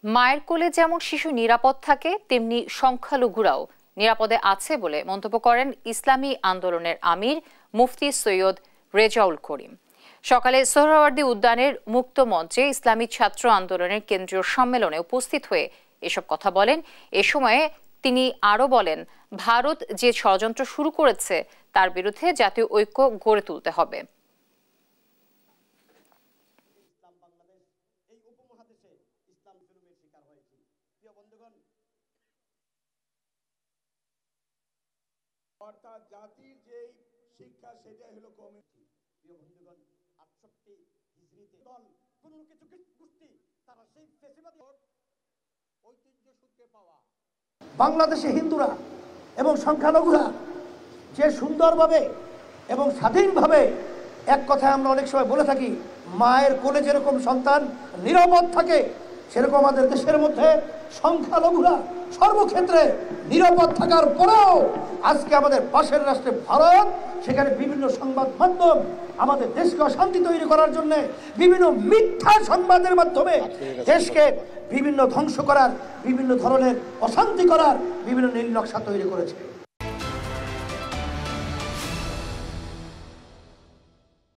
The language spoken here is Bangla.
মায়ের কোলে যেমন শিশু নিরাপদ থাকে, তেমনি সংখ্যালঘুরাও নিরাপদে আছে বলে মন্তব্য করেন ইসলামী আন্দোলনের আমির মুফতি সৈয়দ রেজাউল করিম। সকালে সোহরাওয়ার্দী উদ্যানের মুক্ত মঞ্চে ইসলামী ছাত্র আন্দোলনের কেন্দ্রীয় সম্মেলনে উপস্থিত হয়ে এসব কথা বলেন। এ সময়ে তিনি আরও বলেন, ভারত যে ষড়যন্ত্র শুরু করেছে তার বিরুদ্ধে জাতীয় ঐক্য গড়ে তুলতে হবে। অর্থাৎ জাতির যে শিক্ষা সেটাই হলো কমিটি। প্রিয় বন্ধুগণ, 68 হিজরিতে দল কোন কিছু গোষ্ঠী তারা সেই ফেসিবাদী ঐতিহ্য সূত্রে পাওয়া বাংলাদেশে হিন্দুরা এবং সংখ্যালঘুরা যে সুন্দরভাবে এবং স্বাধীনভাবে, এক কথায় আমরা অনেক সময় বলে থাকি, মায়ের কোলে যেরকম সন্তান নিরাপদ থাকে, সেরকম আমাদের দেশের মধ্যে সংখ্যালঘুরা সর্বক্ষেত্রে নিরাপদ থাকার পরেও আজকে আমাদের পাশের রাষ্ট্রে ভারত, সেখানে বিভিন্ন সংবাদ মাধ্যম আমাদের দেশকে অশান্তি তৈরি করার জন্য বিভিন্ন মিথ্যা সংবাদের মাধ্যমে দেশকে বিভিন্ন ধ্বংস করার, বিভিন্ন ধরনের অশান্তি করার বিভিন্ন নীল নকশা তৈরি করেছে।